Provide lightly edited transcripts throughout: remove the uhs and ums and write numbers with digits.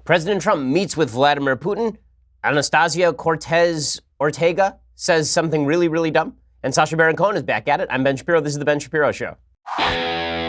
President Trump meets with Vladimir Putin. Ocasio-Cortez Ortega says something really, really dumb. And Sacha Baron Cohen is back at it. I'm Ben Shapiro. This is The Ben Shapiro Show. I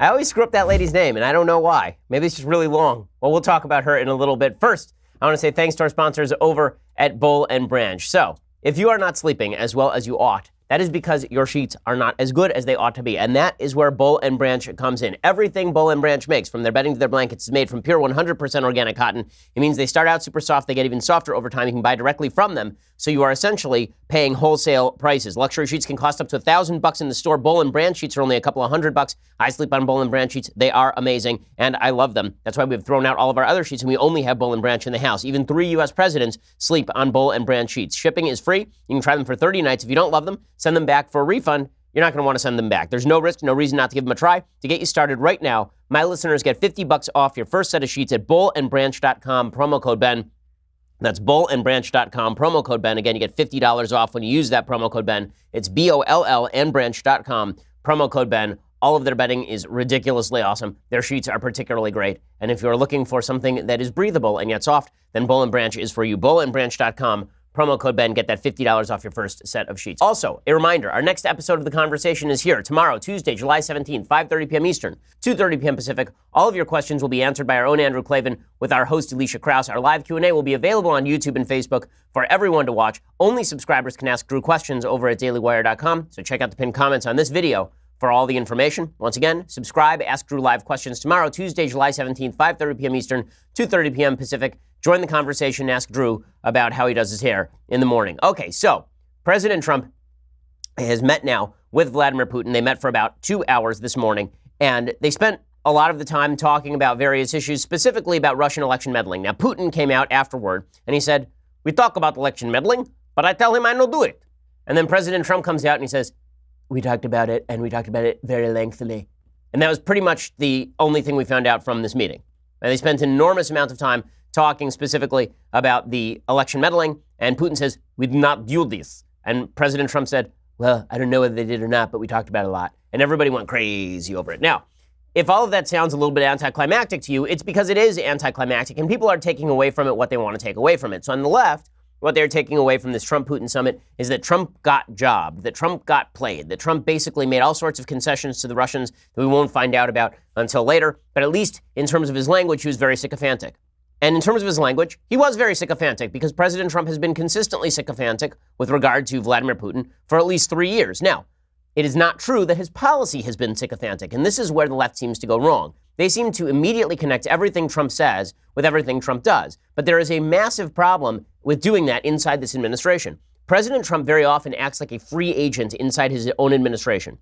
always screw up that lady's name, and I don't know why. Maybe it's just really long. Well, we'll talk about her in a little bit. First, I want to say thanks to our sponsors over at Boll & Branch. So, if you are not sleeping as well as you ought, that is because your sheets are not as good as they ought to be. And that is where Boll & Branch comes in. Everything Boll & Branch makes, from their bedding to their blankets, is made from pure 100% organic cotton. It means they start out super soft. They get even softer over time. You can buy directly from them. So you are essentially paying wholesale prices. Luxury sheets can cost up to $1,000 in the store. Boll & Branch sheets are only a couple of $100. I sleep on Boll & Branch sheets. They are amazing, and I love them. That's why we've thrown out all of our other sheets, and we only have Boll & Branch in the house. Even 3 U.S. presidents sleep on Boll & Branch sheets. Shipping is free. You can try them for 30 nights. If you don't love them, send them back for a refund. You're not going to want to send them back. There's no risk, no reason not to give them a try. To get you started right now, my listeners get $50 off your first set of sheets at bollandbranch.com, promo code Ben. That's bollandbranch.com, promo code Ben. Again, you get $50 off when you use that promo code Ben. It's BOLL and branch.com, promo code Ben. All of their bedding is ridiculously awesome. Their sheets are particularly great. And if you're looking for something that is breathable and yet soft, then Boll & Branch is for you. bollandbranch.com, promo code Ben. Get that $50 off your first set of sheets. Also, a reminder, our next episode of The Conversation is here tomorrow, Tuesday, July 17th, 5:30 p.m. Eastern, 2:30 p.m. Pacific. All of your questions will be answered by our own Andrew Klavan with our host, Alicia Krause. Our live Q&A will be available on YouTube and Facebook for everyone to watch. Only subscribers can ask Drew questions over at dailywire.com, so check out the pinned comments on this video for all the information. Once again, subscribe, ask Drew live questions tomorrow, Tuesday, July 17th, 5:30 p.m. Eastern, 2:30 p.m. Pacific. Join the conversation, ask Drew about how he does his hair in the morning. Okay, so President Trump has met now with Vladimir Putin. They met for about 2 hours this morning, and they spent a lot of the time talking about various issues, specifically about Russian election meddling. Now, Putin came out afterward, and he said, "We talk about election meddling, but I tell him I don't do it." And then President Trump comes out and he says, "We talked about it, and we talked about it very lengthily." And that was pretty much the only thing we found out from this meeting. And they spent an enormous amount of time talking specifically about the election meddling, and Putin says, "We did not do this." And President Trump said, "Well, I don't know whether they did or not, but we talked about it a lot." And everybody went crazy over it. Now, if all of that sounds a little bit anticlimactic to you, it's because it is anticlimactic, and people are taking away from it what they want to take away from it. So on the left, what they're taking away from this Trump-Putin summit is that Trump got jobbed, that Trump got played, that Trump basically made all sorts of concessions to the Russians that we won't find out about until later. But at least in terms of his language, he was very sycophantic. And in terms of his language, he was very sycophantic because President Trump has been consistently sycophantic with regard to Vladimir Putin for at least 3 years. Now, it is not true that his policy has been sycophantic, and this is where the left seems to go wrong. They seem to immediately connect everything Trump says with everything Trump does. But there is a massive problem with doing that inside this administration. President Trump very often acts like a free agent inside his own administration.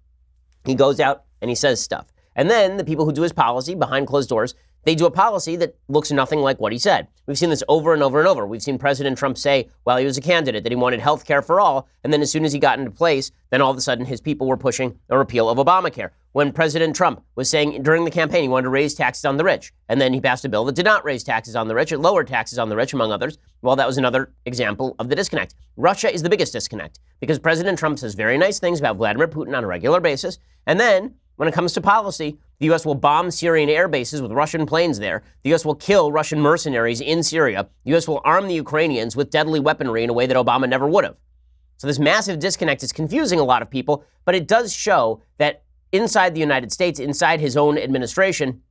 He goes out and he says stuff. And then the people who do his policy behind closed doors, they do a policy that looks nothing like what he said. We've seen this over and over and over. We've seen President Trump say while he was a candidate that he wanted health care for all, and then as soon as he got into place, then all of a sudden his people were pushing a repeal of Obamacare. When President Trump was saying during the campaign he wanted to raise taxes on the rich, and then he passed a bill that did not raise taxes on the rich, it lowered taxes on the rich, among others, well, that was another example of the disconnect. Russia is the biggest disconnect, because President Trump says very nice things about Vladimir Putin on a regular basis, and then when it comes to policy, the U.S. will bomb Syrian air bases with Russian planes there. The U.S. will kill Russian mercenaries in Syria. The U.S. will arm the Ukrainians with deadly weaponry in a way that Obama never would have. So this massive disconnect is confusing a lot of people, but it does show that inside the United States, inside his own administration,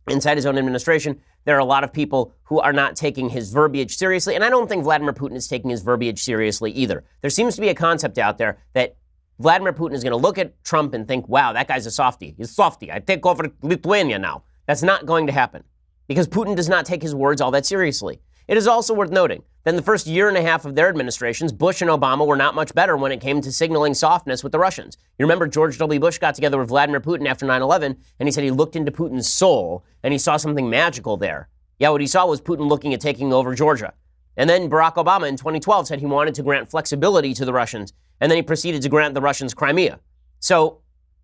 there are a lot of people who are not taking his verbiage seriously. And I don't think Vladimir Putin is taking his verbiage seriously either. There seems to be a concept out there that Vladimir Putin is going to look at Trump and think, wow, that guy's a softie. He's a softie. I take over Lithuania now. That's not going to happen because Putin does not take his words all that seriously. It is also worth noting that in the first year and a half of their administrations, Bush and Obama were not much better when it came to signaling softness with the Russians. You remember George W. Bush got together with Vladimir Putin after 9/11, and he said he looked into Putin's soul, and he saw something magical there. Yeah, what he saw was Putin looking at taking over Georgia. And then Barack Obama in 2012 said he wanted to grant flexibility to the Russians, and then he proceeded to grant the Russians Crimea. So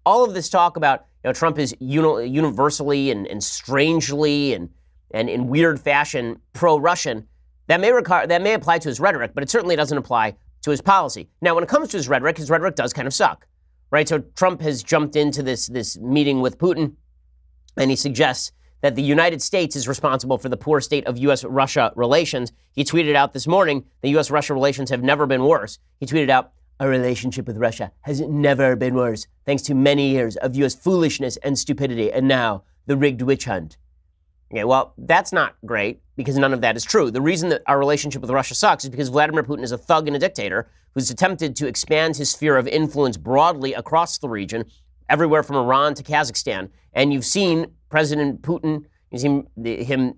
all of this talk about Trump is universally and strangely and in weird fashion pro-Russian, that may apply to his rhetoric, but it certainly doesn't apply to his policy. Now, when it comes to his rhetoric does kind of suck, right? So Trump has jumped into this meeting with Putin, And he suggests that the United States is responsible for the poor state of U.S.-Russia relations. He tweeted out this morning that U.S.-Russia relations have never been worse. He tweeted out, "Our relationship with Russia has never been worse, thanks to many years of U.S. foolishness and stupidity, and now the rigged witch hunt." Okay, well, that's not great, because none of that is true. The reason that our relationship with Russia sucks is because Vladimir Putin is a thug and a dictator who's attempted to expand his sphere of influence broadly across the region, everywhere from Iran to Kazakhstan. And you've seen President Putin, you've seen him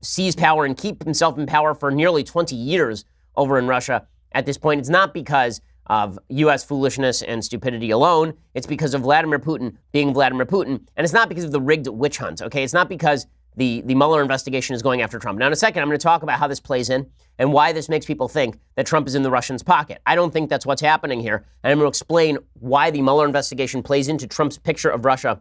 seize power and keep himself in power for nearly 20 years over in Russia. At this point, it's not because of U.S. foolishness and stupidity alone. It's because of Vladimir Putin being Vladimir Putin. And it's not because of the rigged witch hunt, okay? It's not because the Mueller investigation is going after Trump. Now, in a second, I'm going to talk about how this plays in and why this makes people think that Trump is in the Russians' pocket. I don't think that's what's happening here. And I'm going to explain why the Mueller investigation plays into Trump's picture of Russia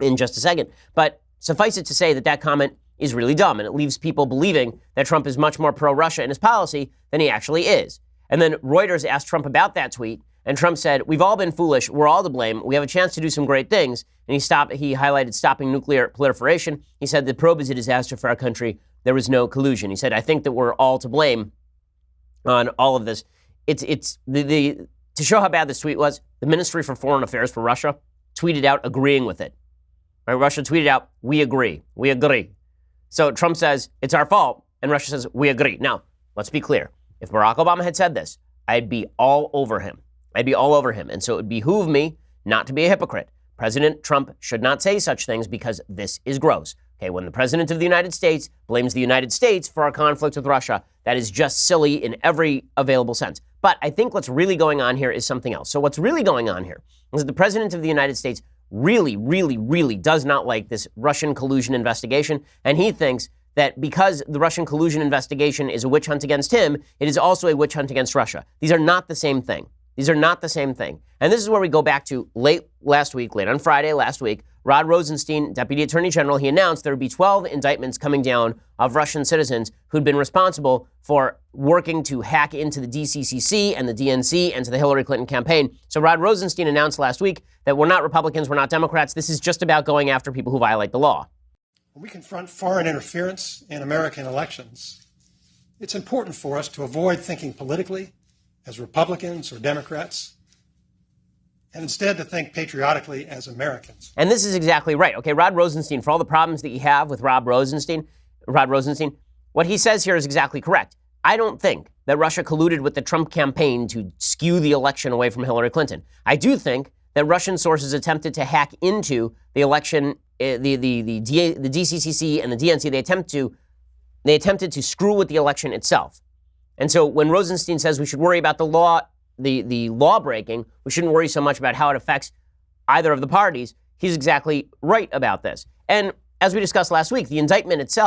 in just a second. But suffice it to say that that comment is really dumb, and it leaves people believing that Trump is much more pro-Russia in his policy than he actually is. And then Reuters asked Trump about that tweet, and Trump said, "We've all been foolish. We're all to blame. We have a chance to do some great things." And he highlighted stopping nuclear proliferation. He said, "The probe is a disaster for our country. There was no collusion." He said, "I think that we're all to blame on all of this." To show how bad this tweet was, the Ministry for Foreign Affairs for Russia tweeted out agreeing with it. Right? Russia tweeted out, "We agree. We agree." So Trump says, "It's our fault." And Russia says, "We agree." Now, let's be clear. If Barack Obama had said this, I'd be all over him. I'd be all over him. And so it would behoove me not to be a hypocrite. President Trump should not say such things because this is gross. Okay, when the President of the United States blames the United States for our conflict with Russia, that is just silly in every available sense. But I think what's really going on here is something else. So what's really going on here is that the President of the United States really, really, really does not like this Russian collusion investigation. And he thinks that because the Russian collusion investigation is a witch hunt against him, it is also a witch hunt against Russia. These are not the same thing. These are not the same thing. And this is where we go back to late on Friday last week, Rod Rosenstein, Deputy Attorney General, he announced there would be 12 indictments coming down of Russian citizens who'd been responsible for working to hack into the DCCC and the DNC and to the Hillary Clinton campaign. So Rod Rosenstein announced last week that we're not Republicans, we're not Democrats. This is just about going after people who violate the law. When we confront foreign interference in American elections, it's important for us to avoid thinking politically as Republicans or Democrats, and instead to think patriotically as Americans. And this is exactly right. Okay, Rod Rosenstein, for all the problems that you have with Rod Rosenstein, what he says here is exactly correct. I don't think that Russia colluded with the Trump campaign to skew the election away from Hillary Clinton. I do think that Russian sources attempted to hack into the election, the DCCC and the DNC. They attempted to screw with the election itself. And so when Rosenstein says we should worry about the law, the law breaking, we shouldn't worry so much about how it affects either of the parties, he's exactly right about this. And as we discussed last week, the indictments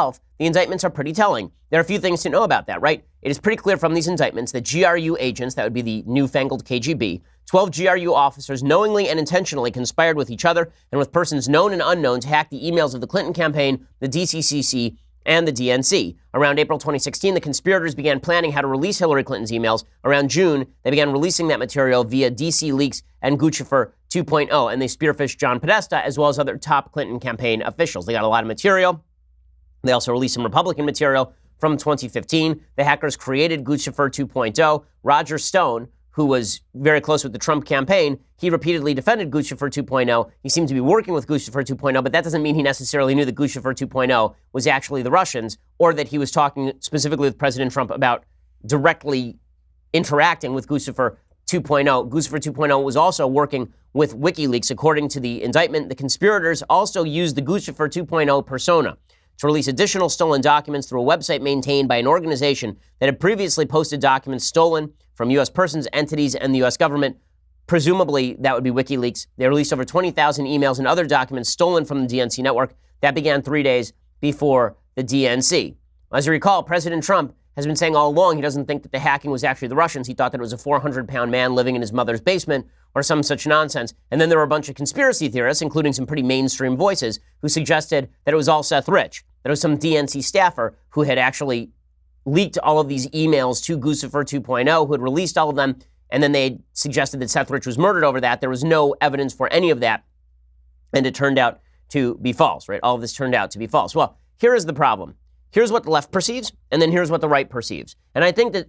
are pretty telling. There are a few things to know about that, right? It is pretty clear from these indictments that GRU agents, that would be the newfangled KGB, 12 GRU officers knowingly and intentionally conspired with each other and with persons known and unknown to hack the emails of the Clinton campaign, the DCCC, and the DNC. Around April 2016, the conspirators began planning how to release Hillary Clinton's emails. Around June, they began releasing that material via DC Leaks and Guccifer 2.0, and they spearfished John Podesta as well as other top Clinton campaign officials. They got a lot of material. They also released some Republican material from 2015. The hackers created Guccifer 2.0. Roger Stone, who was very close with the Trump campaign, he repeatedly defended Guccifer 2.0. He seemed to be working with Guccifer 2.0, but that doesn't mean he necessarily knew that Guccifer 2.0 was actually the Russians, or that he was talking specifically with President Trump about directly interacting with Guccifer 2.0. Guccifer 2.0 was also working with WikiLeaks. According to the indictment, the conspirators also used the Guccifer 2.0 persona to release additional stolen documents through a website maintained by an organization that had previously posted documents stolen from U.S. persons, entities, and the U.S. government. Presumably, that would be WikiLeaks. They released over 20,000 emails and other documents stolen from the DNC network. That began 3 days before the DNC. As you recall, President Trump has been saying all along he doesn't think that the hacking was actually the Russians. He thought that it was a 400-pound man living in his mother's basement or some such nonsense. And then there were a bunch of conspiracy theorists, including some pretty mainstream voices, who suggested that it was all Seth Rich, that it was some DNC staffer who had actually leaked all of these emails to Guccifer 2.0, who had released all of them, and then they suggested that Seth Rich was murdered over that. There was no evidence for any of that, and it turned out to be false, right? All of this turned out to be false. Well, here is the problem. Here's what the left perceives, and then here's what the right perceives. And I think that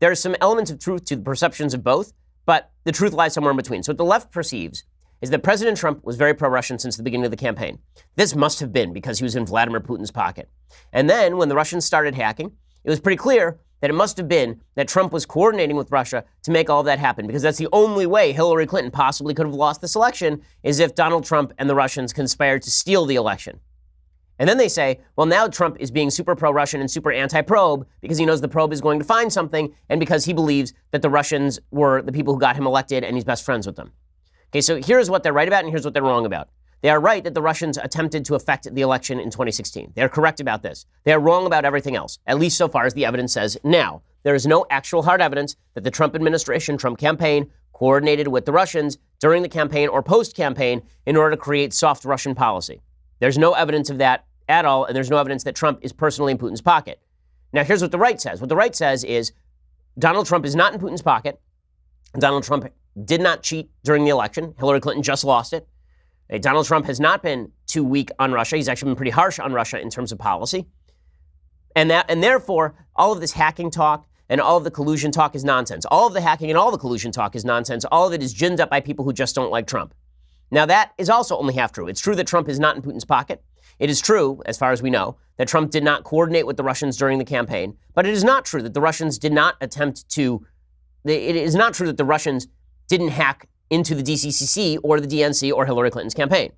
there's some elements of truth to the perceptions of both, but the truth lies somewhere in between. So what the left perceives is that President Trump was very pro-Russian since the beginning of the campaign. This must have been because he was in Vladimir Putin's pocket. And then when the Russians started hacking, it was pretty clear that it must have been that Trump was coordinating with Russia to make all of that happen, because that's the only way Hillary Clinton possibly could have lost this election, is if Donald Trump and the Russians conspired to steal the election. And then they say, well, now Trump is being super pro-Russian and super anti-probe because he knows the probe is going to find something, and because he believes that the Russians were the people who got him elected and he's best friends with them. Okay, so here's what they're right about and here's what they're wrong about. They are right that the Russians attempted to affect the election in 2016. They are correct about this. They are wrong about everything else, at least so far as the evidence says now. There is no actual hard evidence that the Trump administration, Trump campaign, coordinated with the Russians during the campaign or post-campaign in order to create soft Russian policy. There's no evidence of that at all, and there's no evidence that Trump is personally in Putin's pocket. Now, here's what the right says. What the right says is Donald Trump is not in Putin's pocket. Donald Trump did not cheat during the election. Hillary Clinton just lost it. Donald Trump has not been too weak on Russia. He's actually been pretty harsh on Russia in terms of policy. And therefore, all of this hacking talk and all of the collusion talk is nonsense. All of the hacking and all the collusion talk is nonsense. All of it is ginned up by people who just don't like Trump. Now, that is also only half true. It's true that Trump is not in Putin's pocket. It is true, as far as we know, that Trump did not coordinate with the Russians during the campaign. But it is not true that the Russians did not attempt to... It is not true that the Russians didn't hack into the DCCC or the DNC or Hillary Clinton's campaign.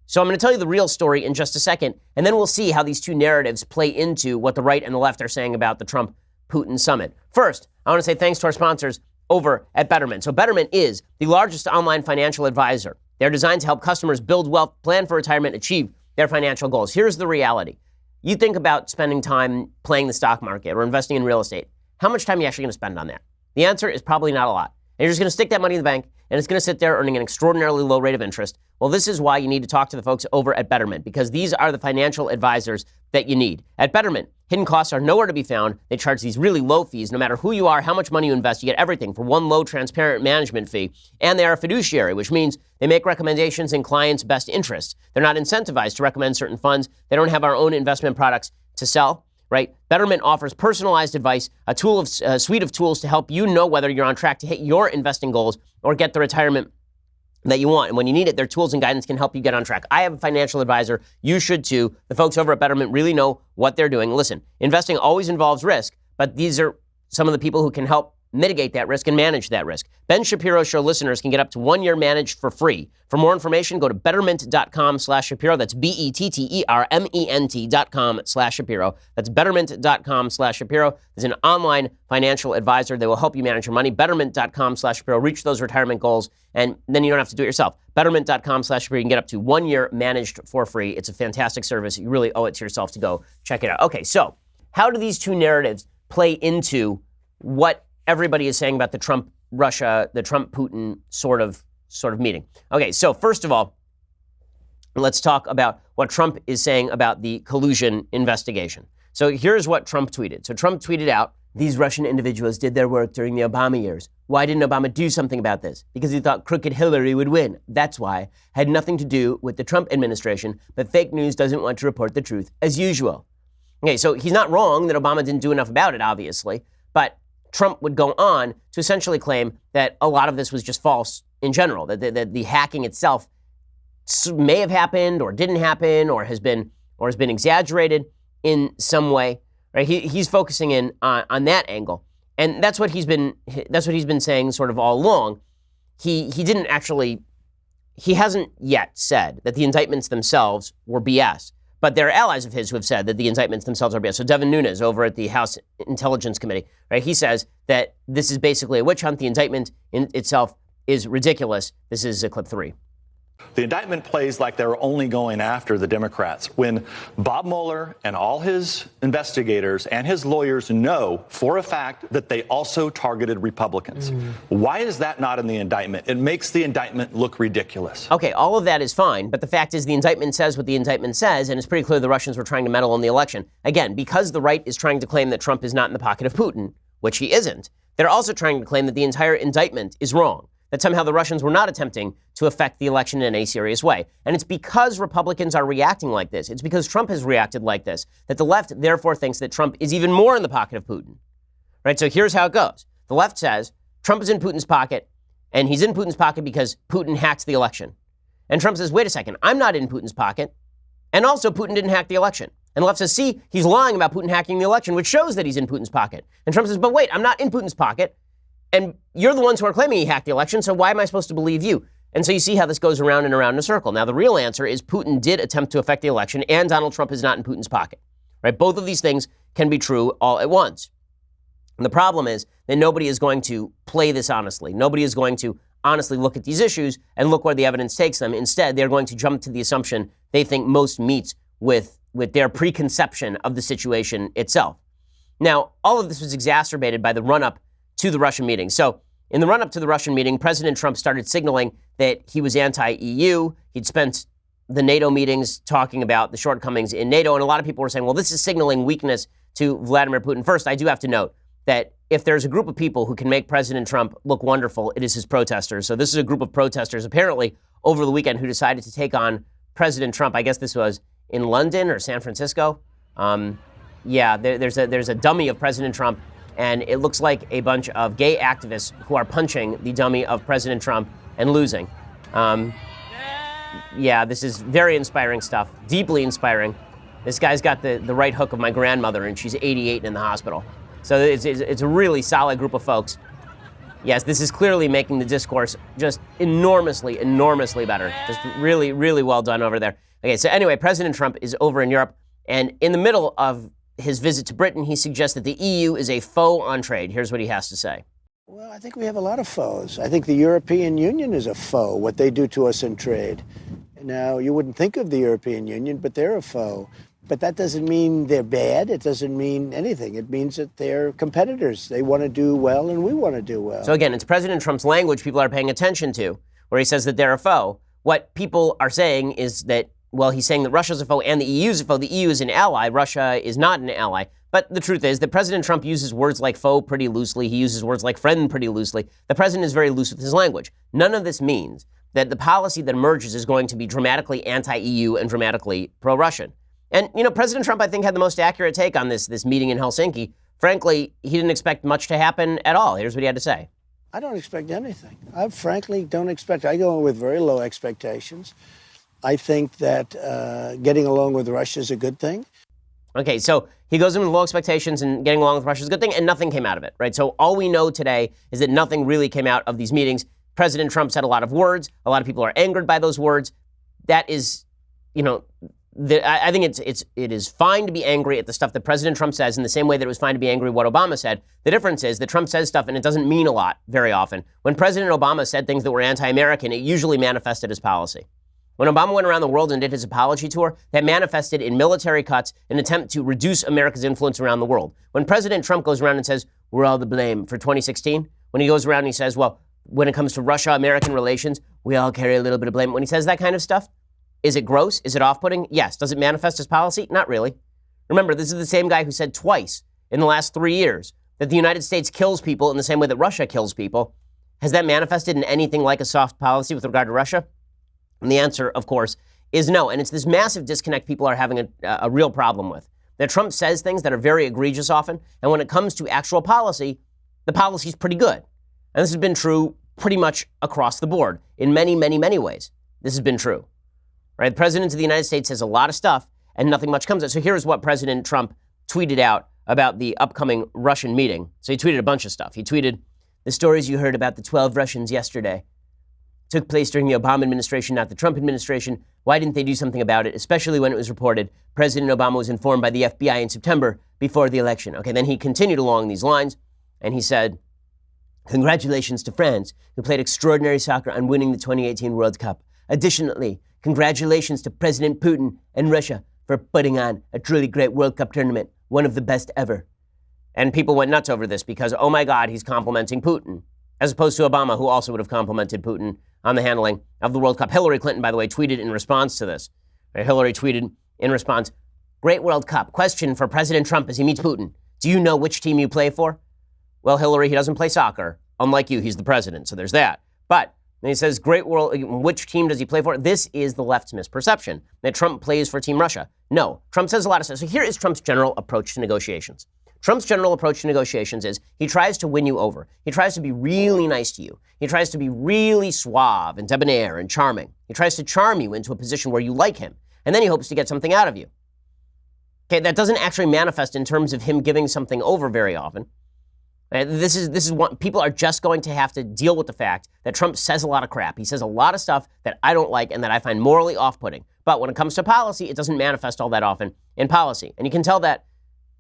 So I'm going to tell you the real story in just a second, and then we'll see how these two narratives play into what the right and the left are saying about the Trump-Putin summit. First, I want to say thanks to our sponsors over at Betterment. So Betterment is the largest online financial advisor. They're designed to help customers build wealth, plan for retirement, achieve their financial goals. Here's the reality. You think about spending time playing the stock market or investing in real estate. How much time are you actually going to spend on that? The answer is probably not a lot. And you're just going to stick that money in the bank, and it's going to sit there earning an extraordinarily low rate of interest. Well, this is why you need to talk to the folks over at Betterment, because these are the financial advisors that you need. At Betterment, hidden costs are nowhere to be found. They charge these really low fees. No matter who you are, how much money you invest, you get everything for one low, transparent management fee. And they are a fiduciary, which means they make recommendations in clients' best interests. They're not incentivized to recommend certain funds. They don't have our own investment products to sell. Right? Betterment offers personalized advice, a suite of tools to help you know whether you're on track to hit your investing goals or get the retirement that you want. And when you need it, their tools and guidance can help you get on track. I have a financial advisor. You should too. The folks over at Betterment really know what they're doing. Listen, investing always involves risk, but these are some of the people who can help mitigate that risk and manage that risk. Ben Shapiro Show listeners can get up to 1 year managed for free. For more information, go to betterment.com/Shapiro. That's betterment.com/Shapiro. That's betterment.com/Shapiro. There's an online financial advisor that will help you manage your money. Betterment.com/Shapiro. Reach those retirement goals, and then you don't have to do it yourself. Betterment.com/Shapiro. You can get up to 1 year managed for free. It's a fantastic service. You really owe it to yourself to go check it out. Okay, so how do these two narratives play into what everybody is saying about the Trump-Russia, the Trump-Putin sort of meeting? Okay, so first of all, let's talk about what Trump is saying about the collusion investigation. So here's what Trump tweeted. So Trump tweeted out, "These Russian individuals did their work during the Obama years. Why didn't Obama do something about this? Because he thought crooked Hillary would win. That's why. Had nothing to do with the Trump administration, but fake news doesn't want to report the truth, as usual." Okay, so he's not wrong that Obama didn't do enough about it, obviously, but Trump would go on to essentially claim that a lot of this was just false in general, that the hacking itself may have happened or didn't happen or has been exaggerated in some way. Right? He's focusing in on that angle, and that's what he's been saying sort of all along. He hasn't yet said that the indictments themselves were BS. But there are allies of his who have said that the indictments themselves are BS. So Devin Nunes over at the House Intelligence Committee, right? He says that this is basically a witch hunt. The indictment in itself is ridiculous. This is clip 3. The indictment plays like they're only going after the Democrats when Bob Mueller and all his investigators and his lawyers know for a fact that they also targeted Republicans. Why is that not in the indictment? It makes the indictment look ridiculous. Okay, all of that is fine, but the fact is the indictment says what the indictment says, and it's pretty clear the Russians were trying to meddle in the election. Again, because the right is trying to claim that Trump is not in the pocket of Putin, which he isn't, they're also trying to claim that the entire indictment is wrong. that somehow the Russians were not attempting to affect the election in any serious way. And it's because Republicans are reacting like this, it's because Trump has reacted like this, that the left therefore thinks that Trump is even more in the pocket of Putin. Right? So here's how it goes. The left says Trump is in Putin's pocket, and he's in Putin's pocket because Putin hacked the election. And Trump says, wait a second, I'm not in Putin's pocket. And also, Putin didn't hack the election. And the left says, see, he's lying about Putin hacking the election, which shows that he's in Putin's pocket. And Trump says, but wait, I'm not in Putin's pocket. And you're the ones who are claiming he hacked the election, so why am I supposed to believe you? And so you see how this goes around and around in a circle. Now, the real answer is Putin did attempt to affect the election, and Donald Trump is not in Putin's pocket. Right? Both of these things can be true all at once. And the problem is that nobody is going to play this honestly. Nobody is going to honestly look at these issues and look where the evidence takes them. Instead, they're going to jump to the assumption they think most meets with their preconception of the situation itself. Now, all of this was exacerbated by the run-up to the Russian meeting. So in the run-up to the Russian meeting, President Trump started signaling that he was anti-EU. He'd spent the NATO meetings talking about the shortcomings in NATO, and a lot of people were saying, well, this is signaling weakness to Vladimir Putin. First, I do have to note that if there's a group of people who can make President Trump look wonderful, it is his protesters. So this is a group of protesters, apparently, over the weekend who decided to take on President Trump. I guess this was in London or San Francisco. There's a dummy of President Trump, and it looks like a bunch of gay activists who are punching the dummy of President Trump and losing. This is very inspiring stuff, deeply inspiring. This guy's got the right hook of my grandmother, and she's 88 and in the hospital. So it's a really solid group of folks. Yes, this is clearly making the discourse just enormously, enormously better. Just really, really well done over there. Okay, so anyway, President Trump is over in Europe, and in the middle of his visit to Britain, he suggests that the EU is a foe on trade. Here's what he has to say. Well, I think we have a lot of foes. I think the European Union is a foe, what they do to us in trade. Now, you wouldn't think of the European Union, but they're a foe. But that doesn't mean they're bad. It doesn't mean anything. It means that they're competitors. They want to do well, and we want to do well. So again, it's President Trump's language people are paying attention to, where he says that they're a foe. What people are saying is that, well, he's saying that Russia's a foe and the EU's a foe. The EU is an ally. Russia is not an ally. But the truth is that President Trump uses words like foe pretty loosely. He uses words like friend pretty loosely. The president is very loose with his language. None of this means that the policy that emerges is going to be dramatically anti-EU and dramatically pro-Russian. And, President Trump, I think, had the most accurate take on this meeting in Helsinki. Frankly, he didn't expect much to happen at all. Here's what he had to say. I don't expect anything. I frankly don't expect. I go in with very low expectations. I think that getting along with Russia is a good thing. Okay, so he goes in with low expectations and getting along with Russia is a good thing, and nothing came out of it, right? So all we know today is that nothing really came out of these meetings. President Trump said a lot of words. A lot of people are angered by those words. That is, I think it is fine to be angry at the stuff that President Trump says in the same way that it was fine to be angry at what Obama said. The difference is that Trump says stuff and it doesn't mean a lot very often. When President Obama said things that were anti-American, it usually manifested as policy. When Obama went around the world and did his apology tour, that manifested in military cuts, an attempt to reduce America's influence around the world. When President Trump goes around and says, we're all to blame for 2016, when he goes around and he says, well, when it comes to Russia-American relations, we all carry a little bit of blame. When he says that kind of stuff, is it gross? Is it off-putting? Yes. Does it manifest as policy? Not really. Remember, this is the same guy who said twice in the last 3 years that the United States kills people in the same way that Russia kills people. Has that manifested in anything like a soft policy with regard to Russia? And the answer, of course, is no. And it's this massive disconnect people are having a real problem with. That Trump says things that are very egregious often, and when it comes to actual policy, the policy's pretty good. And this has been true pretty much across the board in many, many, many ways. This has been true. Right? The President of the United States says a lot of stuff, and nothing much comes out. So here's what President Trump tweeted out about the upcoming Russian meeting. So he tweeted a bunch of stuff. He tweeted, the stories you heard about the 12 Russians yesterday took place during the Obama administration, not the Trump administration. Why didn't they do something about it, especially when it was reported President Obama was informed by the FBI in September before the election? Okay, then he continued along these lines, and he said, congratulations to France, who played extraordinary soccer on winning the 2018 World Cup. Additionally, congratulations to President Putin and Russia for putting on a truly great World Cup tournament, one of the best ever. And people went nuts over this because, oh my God, he's complimenting Putin, as opposed to Obama, who also would have complimented Putin on the handling of the World Cup. Hillary Clinton, by the way, tweeted in response to this. Hillary tweeted in response, great World Cup. Question for President Trump as he meets Putin. Do you know which team you play for? Well, Hillary, he doesn't play soccer. Unlike you, he's the president, so there's that. But and he says, great world, which team does he play for? This is the left's misperception, that Trump plays for Team Russia. No, Trump says a lot of stuff. So here is Trump's general approach to negotiations. Trump's general approach to negotiations is he tries to win you over. He tries to be really nice to you. He tries to be really suave and debonair and charming. He tries to charm you into a position where you like him. And then he hopes to get something out of you. Okay, that doesn't actually manifest in terms of him giving something over very often. This is what people are just going to have to deal with the fact that Trump says a lot of crap. He says a lot of stuff that I don't like and that I find morally off-putting. But when it comes to policy, it doesn't manifest all that often in policy. And you can tell that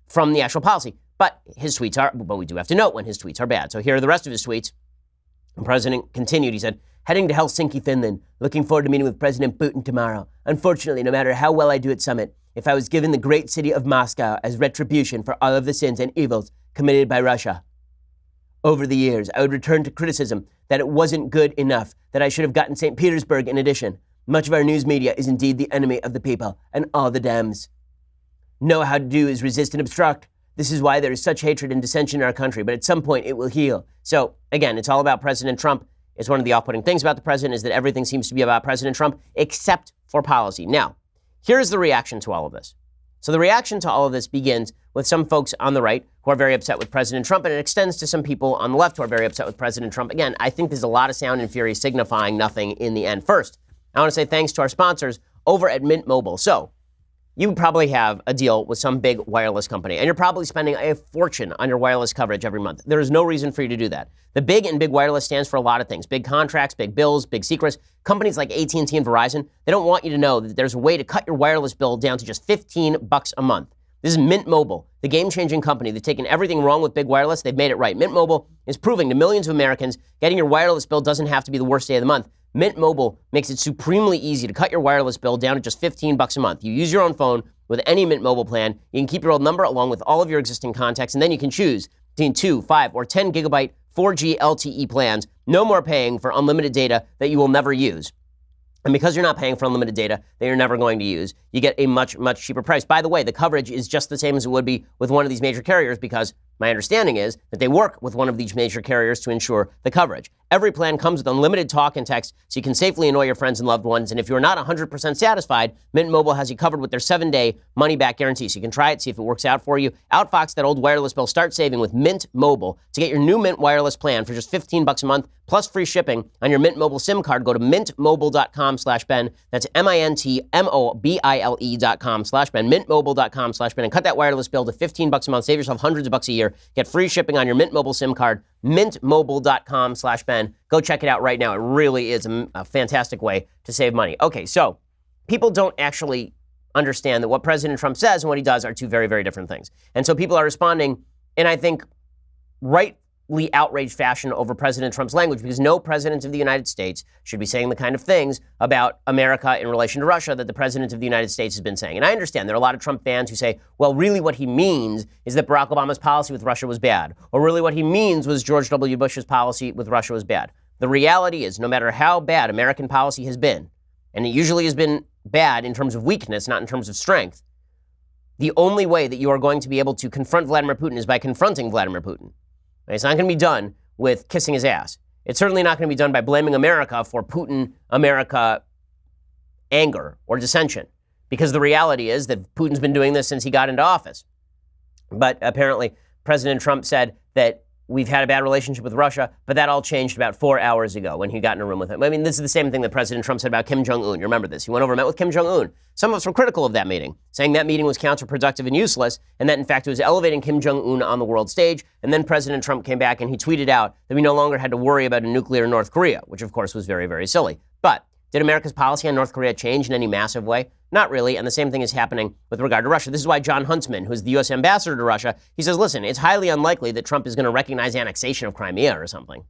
from the actual policy. But his tweets are, but we do have to note when his tweets are bad. So here are the rest of his tweets. The president continued. He said, heading to Helsinki, Finland. Looking forward to meeting with President Putin tomorrow. Unfortunately, no matter how well I do at summit, if I was given the great city of Moscow as retribution for all of the sins and evils committed by Russia over the years, I would return to criticism that it wasn't good enough, that I should have gotten St. Petersburg in addition. Much of our news media is indeed the enemy of the people and all the Dems. Know how to do is resist and obstruct. This is why there is such hatred and dissension in our country, but at some point it will heal. So, again, it's all about President Trump. It's one of the off-putting things about the president is that everything seems to be about President Trump except for policy. Now, here's the reaction to all of this. So the reaction to all of this begins with some folks on the right who are very upset with President Trump, and it extends to some people on the left who are very upset with President Trump. Again, I think there's a lot of sound and fury signifying nothing in the end. First, I want to say thanks to our sponsors over at Mint Mobile. So, you probably have a deal with some big wireless company, and you're probably spending a fortune on your wireless coverage every month. There is no reason for you to do that. The big and big wireless stands for a lot of things. Big contracts, big bills, big secrets. Companies like AT&T and Verizon, they don't want you to know that there's a way to cut your wireless bill down to just $15 a month. This is Mint Mobile, the game-changing company. They've taken everything wrong with big wireless. They've made it right. Mint Mobile is proving to millions of Americans getting your wireless bill doesn't have to be the worst day of the month. Mint Mobile makes it supremely easy to cut your wireless bill down to just $15 a month. You use your own phone with any Mint Mobile plan. You can keep your old number along with all of your existing contacts, and then you can choose between 2, 5, or 10 gigabyte 4G LTE plans. No more paying for unlimited data that you will never use. And because you're not paying for unlimited data that you're never going to use, you get a much, much cheaper price. By the way, the coverage is just the same as it would be with one of these major carriers because my understanding is that they work with one of these major carriers to ensure the coverage. Every plan comes with unlimited talk and text so you can safely annoy your friends and loved ones. And if you're not 100% satisfied, Mint Mobile has you covered with their 7-day money-back guarantee. So you can try it, see if it works out for you. Outfox that old wireless bill. Start saving with Mint Mobile. To get your new Mint wireless plan for just $15 a month plus free shipping on your Mint Mobile SIM card, go to mintmobile.com/Ben. That's mintmobile.com/Ben. Mintmobile.com/Ben. And cut that wireless bill to $15 a month. Save yourself hundreds of bucks a year. Get free shipping on your Mint Mobile SIM card. Mintmobile.com/Ben. Go check it out right now. It really is a fantastic way to save money. Okay, so people don't actually understand that what President Trump says and what he does are two very, very different things. And so people are responding in, I think, rightly outraged fashion over President Trump's language because no president of the United States should be saying the kind of things about America in relation to Russia that the president of the United States has been saying. And I understand there are a lot of Trump fans who say, well, really what he means is that Barack Obama's policy with Russia was bad. Or really what he means was George W. Bush's policy with Russia was bad. The reality is no matter how bad American policy has been, and it usually has been bad in terms of weakness, not in terms of strength, the only way that you are going to be able to confront Vladimir Putin is by confronting Vladimir Putin. It's not going to be done with kissing his ass. It's certainly not going to be done by blaming America for Putin-America anger or dissension, because the reality is that Putin's been doing this since he got into office. But apparently, President Trump said that we've had a bad relationship with Russia, but that all changed about 4 hours ago when he got in a room with him. I mean, this is the same thing that President Trump said about Kim Jong-un. You remember this. He went over and met with Kim Jong-un. Some of us were critical of that meeting, saying that meeting was counterproductive and useless, and that, in fact, it was elevating Kim Jong-un on the world stage. And then President Trump came back and he tweeted out that we no longer had to worry about a nuclear North Korea, which, of course, was very, very silly. But did America's policy on North Korea change in any massive way? Not really, and the same thing is happening with regard to Russia. This is why John Huntsman, who's the U.S. ambassador to Russia, he says, listen, it's highly unlikely that Trump is going to recognize annexation of Crimea or something.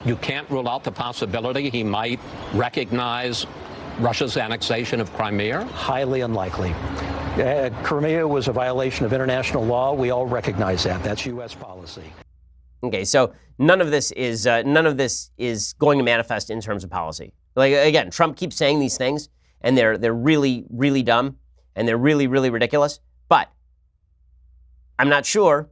You can't rule out the possibility he might recognize Russia's annexation of Crimea? Highly unlikely. Crimea was a violation of international law. We all recognize that. That's U.S. policy. Okay, so none of this is going to manifest in terms of policy. Like, again, Trump keeps saying these things, and they're really, really dumb, and they're really, really ridiculous. But I'm not sure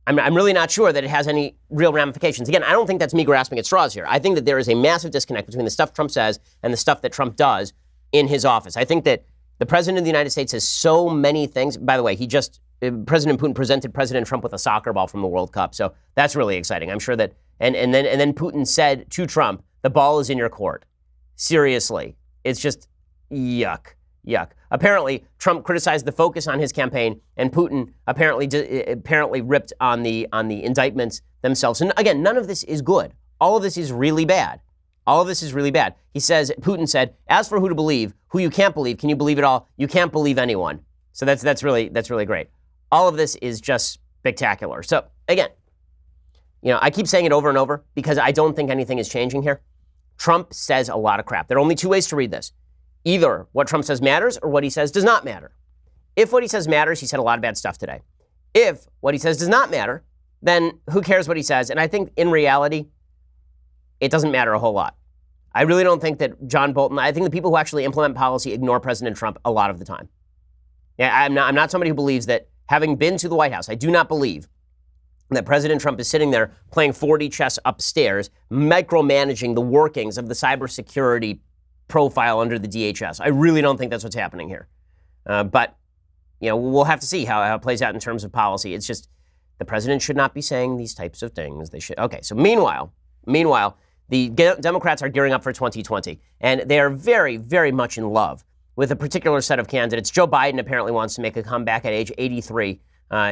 I'm really not sure that it has any real ramifications. Again, I don't think that's me grasping at straws here. I think that there is a massive disconnect between the stuff Trump says and the stuff that Trump does in his office. I think that the president of the United States has so many things. By the way, President Putin presented President Trump with a soccer ball from the World Cup. So that's really exciting. I'm sure that, and then Putin said to Trump, the ball is in your court. Seriously. It's just yuck. Apparently, Trump criticized the focus on his campaign, and Putin apparently ripped on the indictments themselves. And again, none of this is good. All of this is really bad. Putin said, as for who to believe, who you can't believe, can you believe it all? You can't believe anyone. So that's really great. All of this is just spectacular. So again, I keep saying it over and over because I don't think anything is changing here. Trump says a lot of crap. There are only two ways to read this. Either what Trump says matters or what he says does not matter. If what he says matters, he said a lot of bad stuff today. If what he says does not matter, then who cares what he says? And I think in reality, it doesn't matter a whole lot. I really don't think that John Bolton, I think the people who actually implement policy ignore President Trump a lot of the time. Yeah, I'm not somebody who believes that, having been to the White House, I do not believe that President Trump is sitting there playing 4D chess upstairs, micromanaging the workings of the cybersecurity profile under the DHS. I really don't think that's what's happening here. But we'll have to see how it plays out in terms of policy. It's just the president should not be saying these types of things. They should. Okay, so meanwhile, the Democrats are gearing up for 2020, and they are very, very much in love with a particular set of candidates. Joe Biden apparently wants to make a comeback at age 83.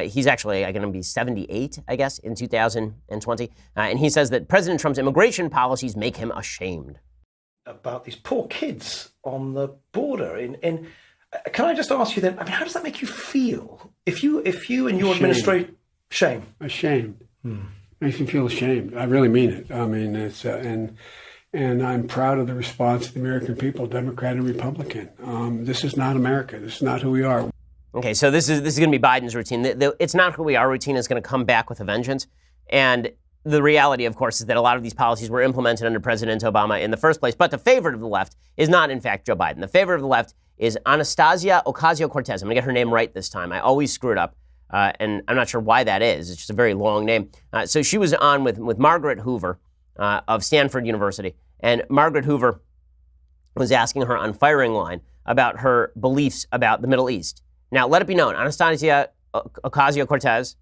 He's actually going to be 78, I guess, in 2020. And he says that President Trump's immigration policies make him ashamed. About these poor kids on the border. Can I just ask you then, how does that make you feel? If you and your administration... Shame. Ashamed. Makes me feel ashamed. I really mean it. I mean, it's... and I'm proud of the response of the American people, Democrat and Republican. This is not America. This is not who we are. Okay, so this is going to be Biden's routine. The It's Not Who We Are routine is going to come back with a vengeance. And the reality, of course, is that a lot of these policies were implemented under President Obama in the first place. But the favorite of the left is not, in fact, Joe Biden. The favorite of the left is Anastasia Ocasio-Cortez. I'm going to get her name right this time. I always screw it up. And I'm not sure why that is. It's just a very long name. So she was on with Margaret Hoover of Stanford University. And Margaret Hoover was asking her on firing line about her beliefs about the Middle East. Now, let it be known, Anastasia Ocasio-Cortez,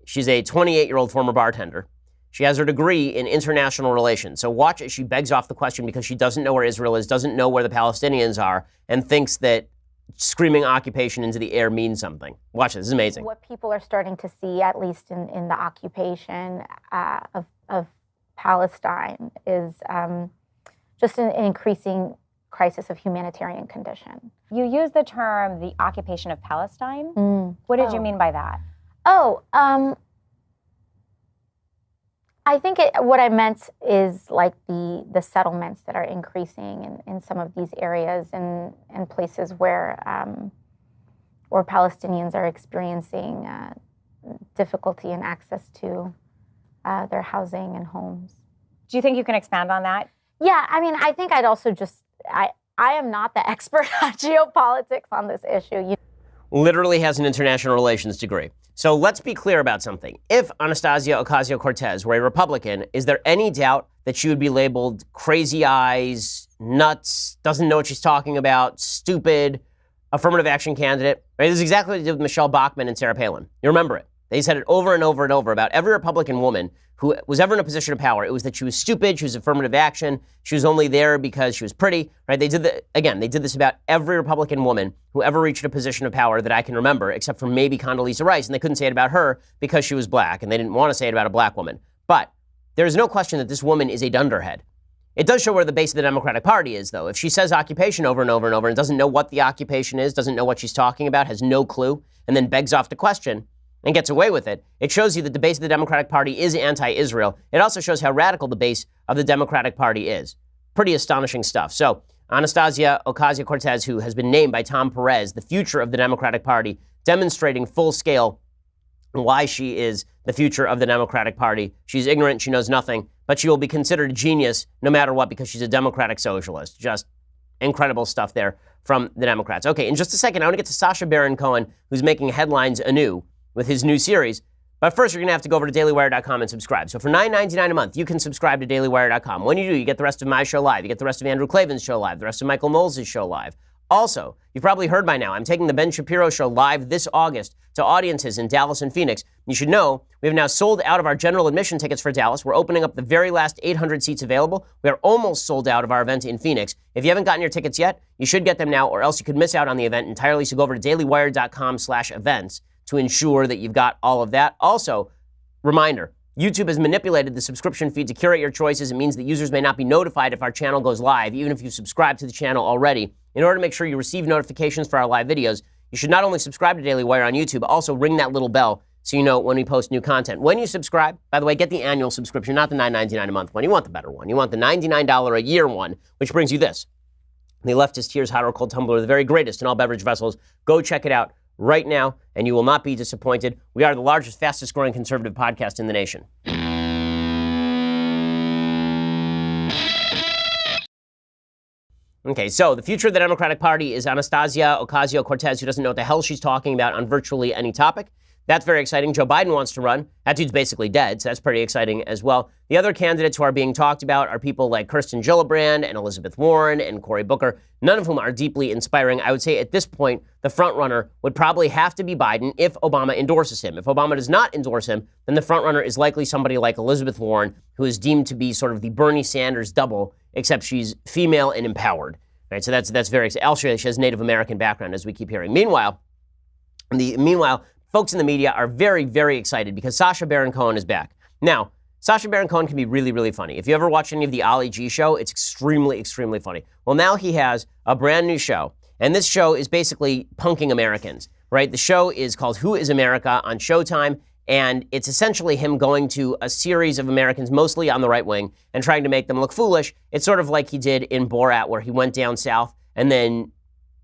she's a 28-year-old former bartender. She has her degree in international relations. So watch as she begs off the question because she doesn't know where Israel is, doesn't know where the Palestinians are, and thinks that screaming occupation into the air means something. Watch this is amazing. What people are starting to see, at least in the occupation of Palestine, is just an increasing crisis of humanitarian condition. You use the term the occupation of Palestine. What did you mean by that? I think what I meant is like the settlements that are increasing in some of these areas and places where Palestinians are experiencing difficulty in access to their housing and homes. Do you think you can expand on that? Yeah, I think I'd also I am not the expert on geopolitics on this issue. Literally has an international relations degree. So let's be clear about something. If Anastasia Ocasio-Cortez were a Republican, is there any doubt that she would be labeled crazy eyes, nuts, doesn't know what she's talking about, stupid, affirmative action candidate? Right? This is exactly what they did with Michelle Bachmann and Sarah Palin. You remember it. They said it over and over and over about every Republican woman who was ever in a position of power. It was that she was stupid, she was affirmative action, she was only there because she was pretty, right? They did this about every Republican woman who ever reached a position of power that I can remember, except for maybe Condoleezza Rice, and they couldn't say it about her because she was black, and they didn't want to say it about a black woman. But there's no question that this woman is a dunderhead. It does show where the base of the Democratic Party is, though. If she says occupation over and over and over and doesn't know what the occupation is, doesn't know what she's talking about, has no clue, and then begs off the question, and gets away with it, it shows you that the base of the Democratic Party is anti-Israel. It also shows how radical the base of the Democratic Party is. Pretty astonishing stuff. So Anastasia Ocasio-Cortez, who has been named by Tom Perez the future of the Democratic Party, demonstrating full scale why she is the future of the Democratic Party. She's ignorant, she knows nothing, but she will be considered a genius no matter what because she's a democratic socialist. Just incredible stuff there from the Democrats. Okay, in just a second, I want to get to Sacha Baron Cohen, who's making headlines anew with his new series. But first, you're going to have to go over to dailywire.com and subscribe. So for $9.99 a month, you can subscribe to dailywire.com. When you do, you get the rest of my show live. You get the rest of Andrew Klavan's show live, the rest of Michael Knowles' show live. Also, you've probably heard by now, I'm taking the Ben Shapiro show live this August to audiences in Dallas and Phoenix. You should know we have now sold out of our general admission tickets for Dallas. We're opening up the very last 800 seats available. We are almost sold out of our event in Phoenix. If you haven't gotten your tickets yet, you should get them now, or else you could miss out on the event entirely. So go over to dailywire.com/events to ensure that you've got all of that. Also, reminder, YouTube has manipulated the subscription feed to curate your choices. It means that users may not be notified if our channel goes live, even if you subscribe to the channel already. In order to make sure you receive notifications for our live videos, you should not only subscribe to Daily Wire on YouTube, but also ring that little bell so you know when we post new content. When you subscribe, by the way, get the annual subscription, not the $9.99 a month one. You want the better one. You want the $99 a year one, which brings you this. The Leftist Tears Hot or Cold Tumbler, the very greatest in all beverage vessels. Go check it out right now, and you will not be disappointed. We are the largest, fastest growing conservative podcast in the nation. Okay, so the future of the Democratic Party is Anastasia Ocasio-Cortez, who doesn't know what the hell she's talking about on virtually any topic. That's very exciting. Joe Biden wants to run. That dude's basically dead, so that's pretty exciting as well. The other candidates who are being talked about are people like Kirsten Gillibrand and Elizabeth Warren and Cory Booker, none of whom are deeply inspiring. I would say at this point, the front runner would probably have to be Biden if Obama endorses him. If Obama does not endorse him, then the front runner is likely somebody like Elizabeth Warren, who is deemed to be sort of the Bernie Sanders double, except she's female and empowered. Right, so that's very exciting. Also, she has Native American background, as we keep hearing. Meanwhile, folks in the media are very, very excited because Sacha Baron Cohen is back. Now, Sacha Baron Cohen can be really, really funny. If you ever watch any of the Ali G show, it's extremely, extremely funny. Well, now he has a brand new show, and this show is basically punking Americans, right? The show is called Who is America on Showtime, and it's essentially him going to a series of Americans, mostly on the right wing, and trying to make them look foolish. It's sort of like he did in Borat, where he went down south and then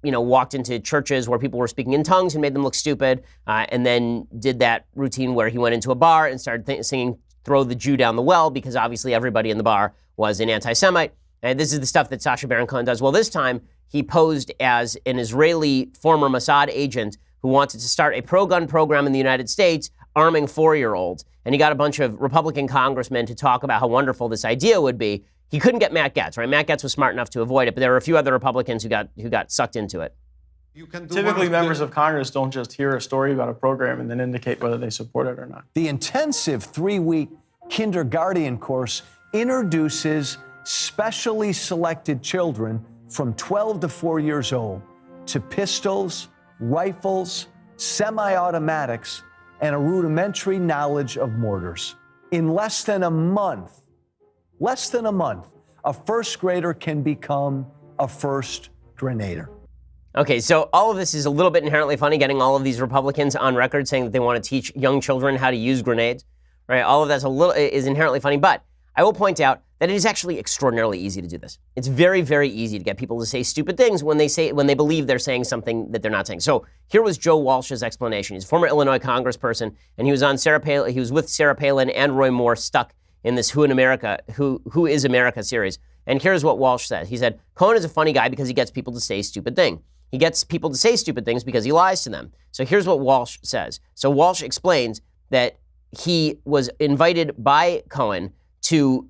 walked into churches where people were speaking in tongues and made them look stupid, and then did that routine where he went into a bar and started singing Throw the Jew Down the Well, because obviously everybody in the bar was an anti-Semite. And this is the stuff that Sacha Baron Cohen does. Well, this time he posed as an Israeli former Mossad agent who wanted to start a pro-gun program in the United States, arming 4-year-olds. And he got a bunch of Republican congressmen to talk about how wonderful this idea would be. He couldn't get Matt Gaetz, right? Matt Gaetz was smart enough to avoid it, but there were a few other Republicans who got sucked into it. Typically, members of Congress don't just hear a story about a program and then indicate whether they support it or not. The intensive 3-week kindergarten course introduces specially selected children from 12 to 4 years old to pistols, rifles, semi-automatics, and a rudimentary knowledge of mortars. In less than a month, a first grader can become a first Grenadier. Okay, so all of this is a little bit inherently funny, getting all of these Republicans on record saying that they want to teach young children how to use grenades, right? All of that's is inherently funny, but I will point out that it is actually extraordinarily easy to do this. It's very, very easy to get people to say stupid things when they believe they're saying something that they're not saying. So here was Joe Walsh's explanation. He's a former Illinois congressperson, and he was on He was with Sarah Palin and Roy Moore, stuck in this Who is America series. And here's what Walsh said. He said, Cohen is a funny guy because he gets people to say stupid things. He gets people to say stupid things because he lies to them. So here's what Walsh says. So Walsh explains that he was invited by Cohen to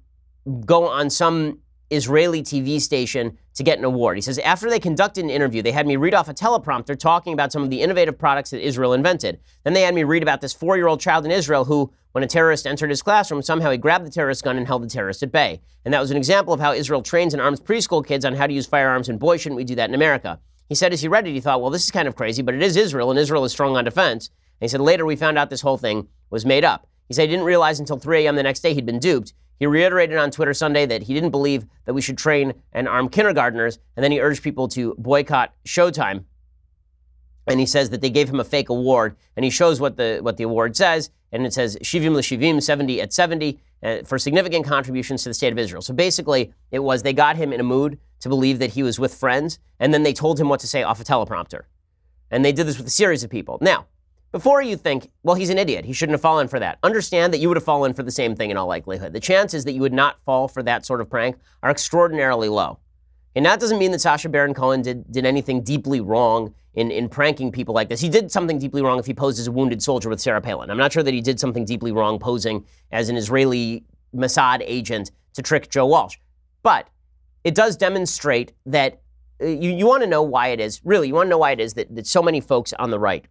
go on some Israeli TV station to get an award. He says, after they conducted an interview, they had me read off a teleprompter talking about some of the innovative products that Israel invented. Then they had me read about this 4-year-old child in Israel who, when a terrorist entered his classroom, somehow he grabbed the terrorist gun and held the terrorist at bay. And that was an example of how Israel trains and arms preschool kids on how to use firearms, and boy, shouldn't we do that in America. He said as he read it, he thought, well, this is kind of crazy, but it is Israel, and Israel is strong on defense. And he said, later we found out this whole thing was made up. He said he didn't realize until 3 a.m. the next day he'd been duped. He reiterated on Twitter Sunday that he didn't believe that we should train and arm kindergartners, and then he urged people to boycott Showtime. And he says that they gave him a fake award, and he shows what the award says, and it says Shivim l'Shivim, 70 at 70, for significant contributions to the state of Israel. So basically, it was they got him in a mood to believe that he was with friends, and then they told him what to say off a teleprompter. And they did this with a series of people. Now, before you think, well, he's an idiot, he shouldn't have fallen for that, understand that you would have fallen for the same thing in all likelihood. The chances that you would not fall for that sort of prank are extraordinarily low. And that doesn't mean that Sacha Baron Cohen did anything deeply wrong in pranking people like this. He did something deeply wrong if he posed as a wounded soldier with Sarah Palin. I'm not sure that he did something deeply wrong posing as an Israeli Mossad agent to trick Joe Walsh. But it does demonstrate that you want to know why it is, really, you want to know why it is that so many folks on the right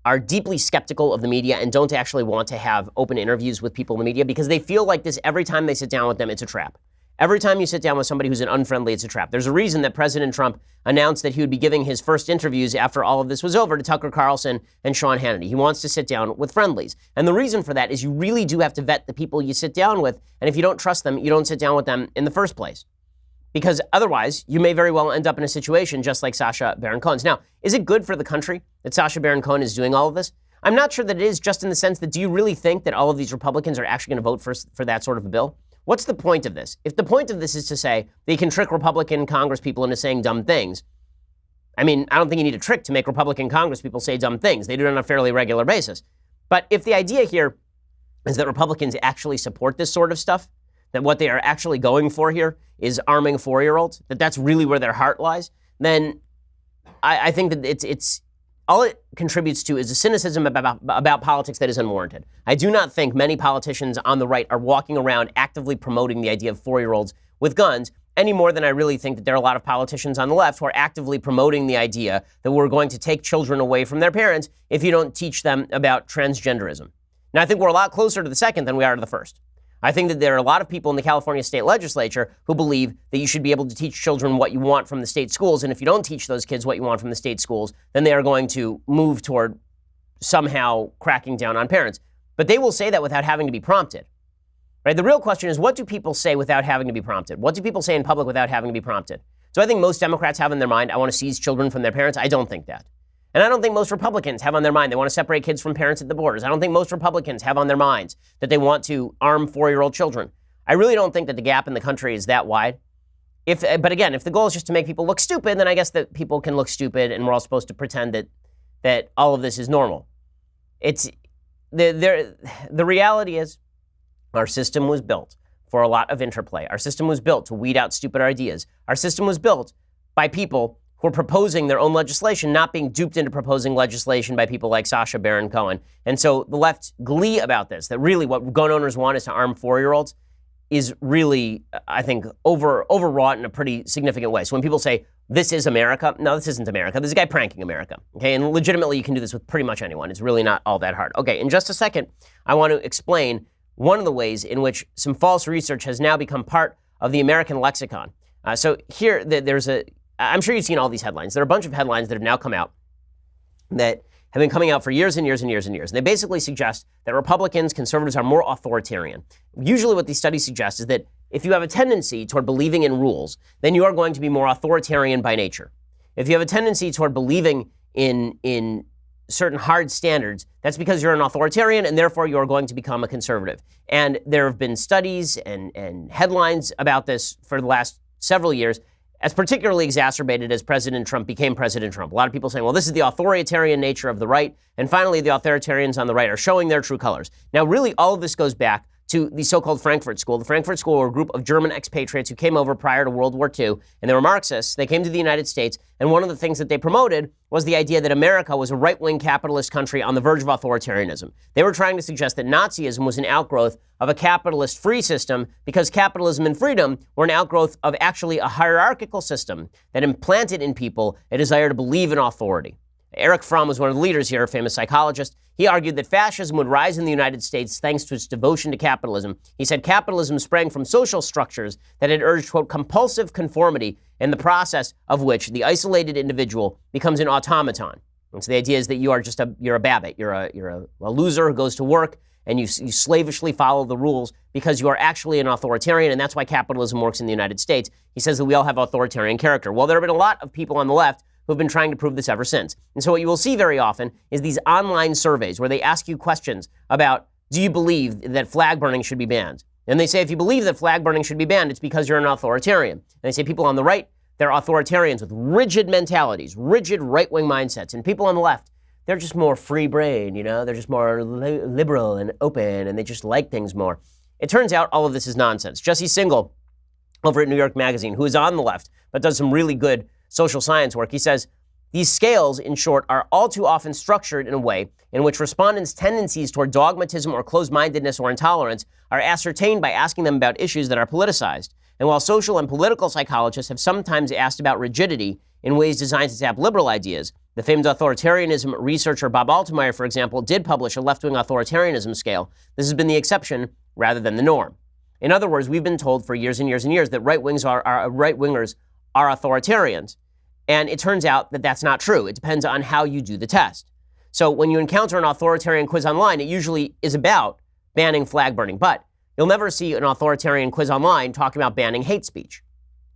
are deeply skeptical of the media and don't actually want to have open interviews with people in the media because they feel like this every time they sit down with them, it's a trap. Every time you sit down with somebody who's an unfriendly, it's a trap. There's a reason that President Trump announced that he would be giving his first interviews after all of this was over to Tucker Carlson and Sean Hannity. He wants to sit down with friendlies. And the reason for that is you really do have to vet the people you sit down with. And if you don't trust them, you don't sit down with them in the first place. Because otherwise, you may very well end up in a situation just like Sacha Baron Cohen's. Now, is it good for the country that Sacha Baron Cohen is doing all of this? I'm not sure that it is, just in the sense that do you really think that all of these Republicans are actually going to vote for that sort of a bill? What's the point of this? If the point of this is to say they can trick Republican Congress people into saying dumb things, I mean, I don't think you need a trick to make Republican Congress people say dumb things. They do it on a fairly regular basis. But if the idea here is that Republicans actually support this sort of stuff, that what they are actually going for here is arming 4-year-olds, that that's really where their heart lies, then I think that it's all it contributes to is a cynicism about politics that is unwarranted. I do not think many politicians on the right are walking around actively promoting the idea of 4-year-olds with guns any more than I really think that there are a lot of politicians on the left who are actively promoting the idea that we're going to take children away from their parents if you don't teach them about transgenderism. Now, I think we're a lot closer to the second than we are to the first. I think that there are a lot of people in the California state legislature who believe that you should be able to teach children what you want from the state schools. And if you don't teach those kids what you want from the state schools, then they are going to move toward somehow cracking down on parents. But they will say that without having to be prompted. Right? The real question is, what do people say without having to be prompted? What do people say in public without having to be prompted? So I think most Democrats have in their mind, I want to seize children from their parents. I don't think that. And I don't think most Republicans have on their mind they want to separate kids from parents at the borders. I don't think most Republicans have on their minds that they want to arm 4-year-old children. I really don't think that the gap in the country is that wide. But again, if the goal is just to make people look stupid, then I guess that people can look stupid and we're all supposed to pretend that all of this is normal. It's the reality is our system was built for a lot of interplay. Our system was built to weed out stupid ideas. Our system was built by people who are proposing their own legislation, not being duped into proposing legislation by people like Sacha Baron Cohen. And so the left's glee about this, that really what gun owners want is to arm 4-year-olds, is really, I think, overwrought in a pretty significant way. So when people say, this is America, no, this isn't America. This is a guy pranking America. Okay, and legitimately, you can do this with pretty much anyone. It's really not all that hard. Okay, in just a second, I want to explain one of the ways in which some false research has now become part of the American lexicon. So here, I'm sure you've seen all these headlines. There are a bunch of headlines that have now come out that have been coming out for years and years and years and years. And they basically suggest that Republicans, conservatives are more authoritarian. Usually what these studies suggest is that if you have a tendency toward believing in rules, then you are going to be more authoritarian by nature. If you have a tendency toward believing in certain hard standards, that's because you're an authoritarian and therefore you're going to become a conservative. And there have been studies and headlines about this for the last several years, as particularly exacerbated as President Trump became President Trump. A lot of people saying, well, this is the authoritarian nature of the right, and finally the authoritarians on the right are showing their true colors. Now, really, all of this goes back to the so-called Frankfurt School. The Frankfurt School were a group of German expatriates who came over prior to World War II, and they were Marxists. They came to the United States, and one of the things that they promoted was the idea that America was a right-wing capitalist country on the verge of authoritarianism. They were trying to suggest that Nazism was an outgrowth of a capitalist free system because capitalism and freedom were an outgrowth of actually a hierarchical system that implanted in people a desire to believe in authority. Erich Fromm was one of the leaders here, a famous psychologist. He argued that fascism would rise in the United States thanks to its devotion to capitalism. He said capitalism sprang from social structures that had urged, quote, compulsive conformity, in the process of which the isolated individual becomes an automaton. And so the idea is that you're a babbit. You're a loser who goes to work and you slavishly follow the rules because you are actually an authoritarian, and that's why capitalism works in the United States. He says that we all have authoritarian character. Well, there have been a lot of people on the left who have been trying to prove this ever since. And so what you will see very often is these online surveys where they ask you questions about, do you believe that flag burning should be banned? And they say, if you believe that flag burning should be banned, it's because you're an authoritarian. And they say people on the right, they're authoritarians with rigid mentalities, rigid right-wing mindsets. And people on the left, they're just more free brain, they're just more liberal and open, and they just like things more. It turns out all of this is nonsense. Jesse Singal over at New York Magazine, who is on the left, but does some really good social science work. He says, these scales, in short, are all too often structured in a way in which respondents' tendencies toward dogmatism or closed-mindedness or intolerance are ascertained by asking them about issues that are politicized. And while social and political psychologists have sometimes asked about rigidity in ways designed to tap liberal ideas, the famed authoritarianism researcher Bob Altemeyer, for example, did publish a left-wing authoritarianism scale. This has been the exception rather than the norm. In other words, we've been told for years and years and years that right-wingers are authoritarians. And it turns out that that's not true. It depends on how you do the test. So when you encounter an authoritarian quiz online, it usually is about banning flag burning. But you'll never see an authoritarian quiz online talking about banning hate speech.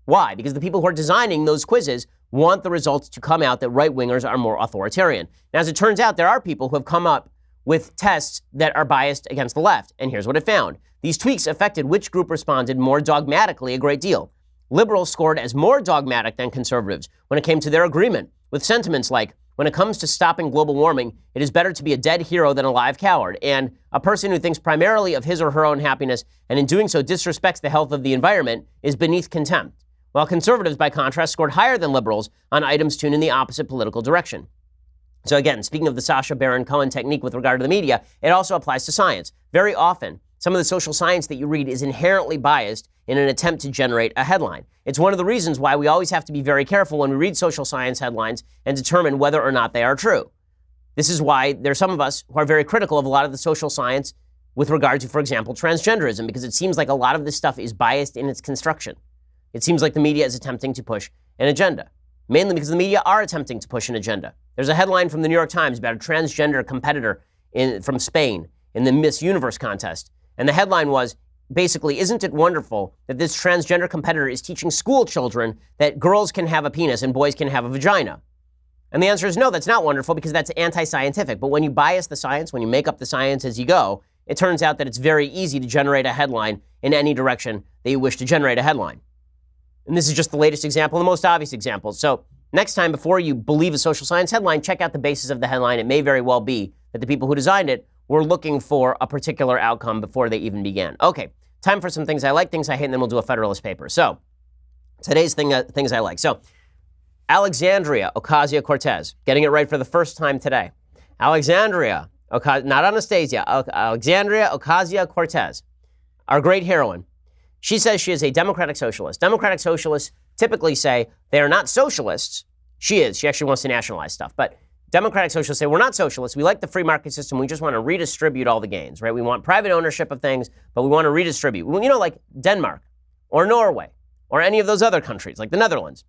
Why? Because the people who are designing those quizzes want the results to come out that right-wingers are more authoritarian. Now, as it turns out, there are people who have come up with tests that are biased against the left. And here's what it found. These tweaks affected which group responded more dogmatically a great deal. Liberals scored as more dogmatic than conservatives when it came to their agreement with sentiments like, when it comes to stopping global warming, it is better to be a dead hero than a live coward, and a person who thinks primarily of his or her own happiness and in doing so disrespects the health of the environment is beneath contempt. While conservatives, by contrast, scored higher than liberals on items tuned in the opposite political direction. So again, speaking of the Sacha Baron Cohen technique with regard to the media, it also applies to science. Very often, some of the social science that you read is inherently biased in an attempt to generate a headline. It's one of the reasons why we always have to be very careful when we read social science headlines and determine whether or not they are true. This is why there's some of us who are very critical of a lot of the social science with regard to, for example, transgenderism, because it seems like a lot of this stuff is biased in its construction. It seems like the media is attempting to push an agenda, mainly because the media are attempting to push an agenda. There's a headline from the New York Times about a transgender competitor from Spain in the Miss Universe contest. And the headline was, basically, isn't it wonderful that this transgender competitor is teaching school children that girls can have a penis and boys can have a vagina? And the answer is no, that's not wonderful because that's anti-scientific. But when you bias the science, when you make up the science as you go, it turns out that it's very easy to generate a headline in any direction that you wish to generate a headline. And this is just the latest example, the most obvious example. So next time, before you believe a social science headline, check out the basis of the headline. It may very well be that the people who designed it were looking for a particular outcome before they even began. Okay, time for some things I like, things I hate, and then we'll do a Federalist paper. So today's things I like. So Alexandria Ocasio-Cortez, getting it right for the first time today. Alexandria, not Anastasia, Alexandria Ocasio-Cortez, our great heroine. She says she is a democratic socialist. Democratic socialists typically say they are not socialists. She is. She actually wants to nationalize stuff. But democratic socialists say we're not socialists. We like the free market system. We just want to redistribute all the gains, right? We want private ownership of things, but we want to redistribute. You know, like Denmark or Norway or any of those other countries, like the Netherlands.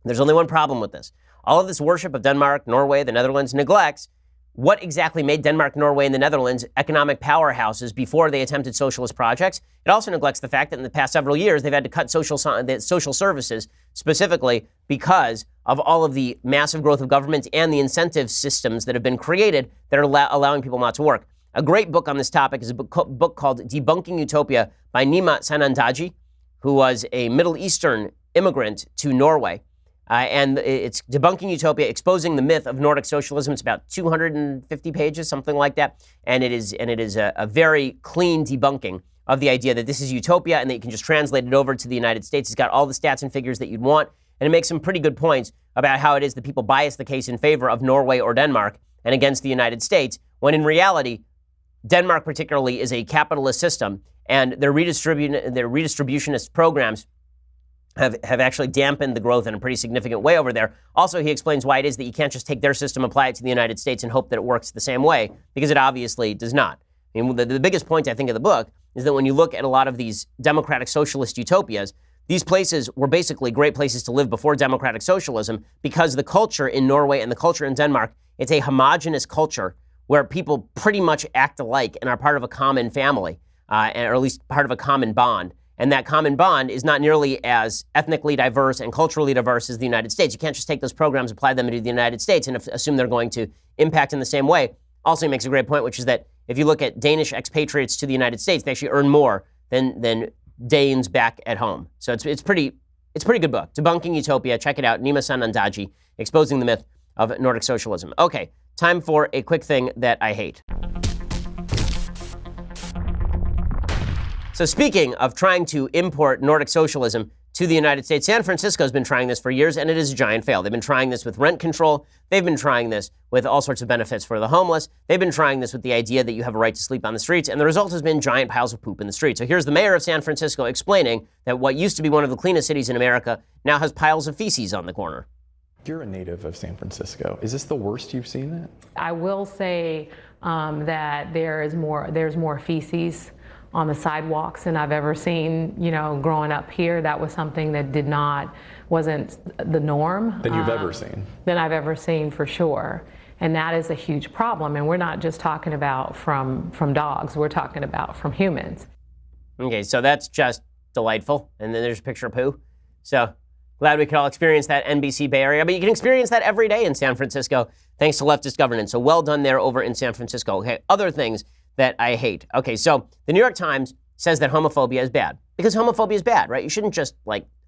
There's only one problem with this. All of this worship of Denmark, Norway, the Netherlands neglects what exactly made Denmark, Norway, and the Netherlands economic powerhouses before they attempted socialist projects. It also neglects the fact that in the past several years, they've had to cut social services specifically because of all of the massive growth of government and the incentive systems that have been created that are allowing people not to work. A great book on this topic is a book called Debunking Utopia by Nima Sanandaji, who was a Middle Eastern immigrant to Norway. And it's Debunking Utopia, Exposing the Myth of Nordic Socialism. It's about 250 pages, something like that. And it is a very clean debunking of the idea that this is utopia and that you can just translate it over to the United States. It's got all the stats and figures that you'd want. And it makes some pretty good points about how it is that people bias the case in favor of Norway or Denmark and against the United States, when in reality, Denmark particularly is a capitalist system, and their redistributionist programs have actually dampened the growth in a pretty significant way over there. Also, he explains why it is that you can't just take their system, apply it to the United States, and hope that it works the same way, because it obviously does not. I mean, the biggest point, I think, of the book is that when you look at a lot of these democratic socialist utopias, these places were basically great places to live before democratic socialism, because the culture in Norway and the culture in Denmark, it's a homogenous culture where people pretty much act alike and are part of a common family, or at least part of a common bond. And that common bond is not nearly as ethnically diverse and culturally diverse as the United States. You can't just take those programs, apply them to the United States, and assume they're going to impact in the same way. Also, he makes a great point, which is that if you look at Danish expatriates to the United States, they actually earn more than Danes back at home. So it's pretty good book. Debunking Utopia. Check it out. Nima Sanandaji, Exposing the Myth of Nordic Socialism. Okay, time for a quick thing that I hate. So speaking of trying to import Nordic socialism to the United States, San Francisco's been trying this for years, and it is a giant fail. They've been trying this with rent control. They've been trying this with all sorts of benefits for the homeless. They've been trying this with the idea that you have a right to sleep on the streets, and the result has been giant piles of poop in the streets. So here's the mayor of San Francisco explaining that what used to be one of the cleanest cities in America now has piles of feces on the corner. You're a native of San Francisco. Is this the worst you've seen it? I will say that there's more feces on the sidewalks than I've ever seen, growing up here. That was something that wasn't the norm. Than you've ever seen. Than I've ever seen, for sure. And that is a huge problem. And we're not just talking about from dogs, we're talking about from humans. Okay, so that's just delightful. And then there's a picture of poo. So glad we could all experience that NBC Bay Area. But you can experience that every day in San Francisco, thanks to leftist governance. So well done there over in San Francisco. Okay, other things that I hate. Okay, so the New York Times says that homophobia is bad. Because homophobia is bad, right? You shouldn't just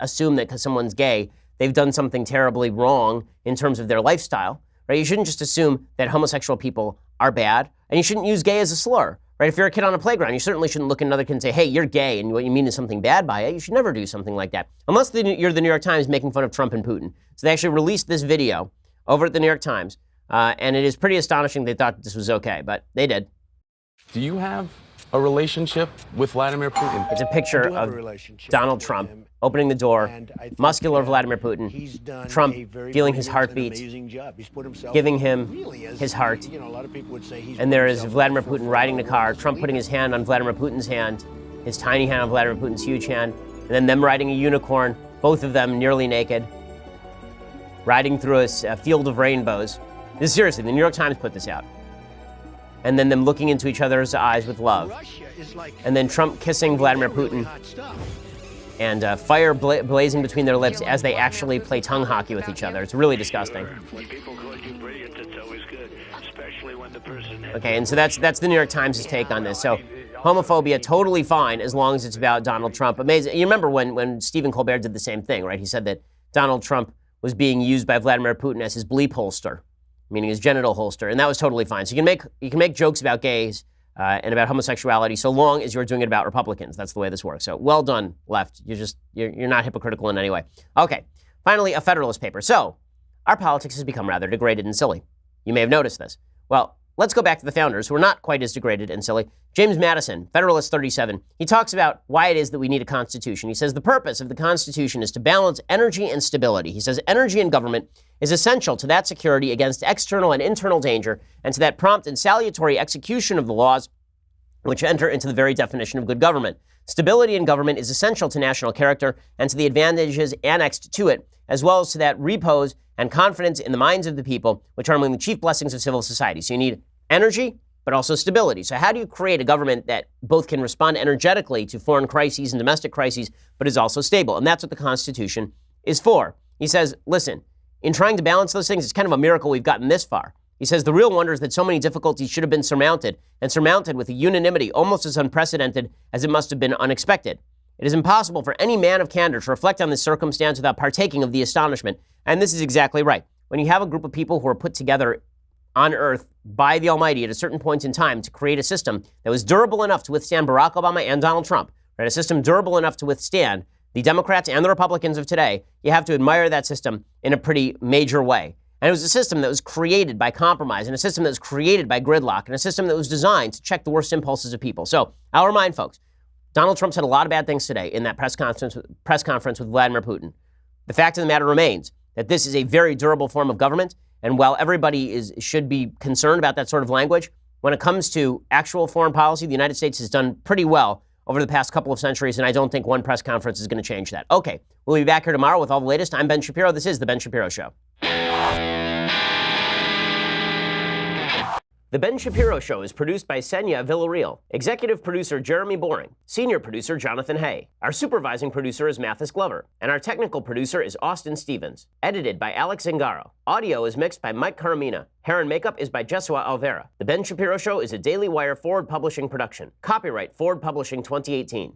assume that because someone's gay, they've done something terribly wrong in terms of their lifestyle, right? You shouldn't just assume that homosexual people are bad, and you shouldn't use gay as a slur, right? If you're a kid on a playground, you certainly shouldn't look at another kid and say, hey, you're gay, and what you mean is something bad by it. You should never do something like that, unless you're the New York Times making fun of Trump and Putin. So they actually released this video over at the New York Times, and it is pretty astonishing they thought this was okay, but they did. Do you have a relationship with Vladimir Putin? It's a picture of Donald Trump opening the door, muscular Vladimir Putin, Trump feeling his heartbeat, giving him his heart. And there is Vladimir Putin riding the car, Trump putting his hand on Vladimir Putin's hand, his tiny hand on Vladimir Putin's huge hand, and then them riding a unicorn, both of them nearly naked, riding through a field of rainbows. This is seriously, the New York Times put this out. And then them looking into each other's eyes with love. And then Trump kissing Vladimir Putin. And fire blazing between their lips as they actually play tongue hockey with each other. It's really disgusting. Okay, and so that's the New York Times' take on this. So homophobia, totally fine as long as it's about Donald Trump. Amazing. You remember when Stephen Colbert did the same thing, right? He said that Donald Trump was being used by Vladimir Putin as his bleep holster, meaning his genital holster, and that was totally fine. So you can make jokes about gays and about homosexuality so long as you're doing it about Republicans. That's the way this works. So well done, left. You're not hypocritical in any way. Okay, finally, a Federalist paper. So our politics has become rather degraded and silly. You may have noticed this. Well, let's go back to the founders, who are not quite as degraded and silly. James Madison, Federalist 37, he talks about why it is that we need a constitution. He says the purpose of the Constitution is to balance energy and stability. He says energy in government is essential to that security against external and internal danger and to that prompt and salutary execution of the laws which enter into the very definition of good government. Stability in government is essential to national character and to the advantages annexed to it, as well as to that repose and confidence in the minds of the people, which are among the chief blessings of civil society. So you need energy, but also stability. So how do you create a government that both can respond energetically to foreign crises and domestic crises, but is also stable? And that's what the Constitution is for. He says, listen, in trying to balance those things, it's kind of a miracle we've gotten this far. He says the real wonder is that so many difficulties should have been surmounted, and surmounted with a unanimity almost as unprecedented as it must have been unexpected. It is impossible for any man of candor to reflect on this circumstance without partaking of the astonishment. And this is exactly right. When you have a group of people who are put together on earth by the Almighty at a certain point in time to create a system that was durable enough to withstand Barack Obama and Donald Trump, right? A system durable enough to withstand the Democrats and the Republicans of today, you have to admire that system in a pretty major way. And it was a system that was created by compromise, and a system that was created by gridlock, and a system that was designed to check the worst impulses of people. So I'll remind folks, Donald Trump said a lot of bad things today in that press conference with Vladimir Putin. The fact of the matter remains that this is a very durable form of government, and while everybody should be concerned about that sort of language, when it comes to actual foreign policy, the United States has done pretty well over the past couple of centuries, and I don't think one press conference is going to change that. Okay, we'll be back here tomorrow with all the latest. I'm Ben Shapiro. This is The Ben Shapiro Show. The Ben Shapiro Show is produced by Senya Villarreal, executive producer Jeremy Boring, senior producer Jonathan Hay. Our supervising producer is Mathis Glover, and our technical producer is Austin Stevens. Edited by Alex Zingaro. Audio is mixed by Mike Caramina. Hair and makeup is by Jesua Alvera. The Ben Shapiro Show is a Daily Wire Forward Publishing production. Copyright Forward Publishing 2018.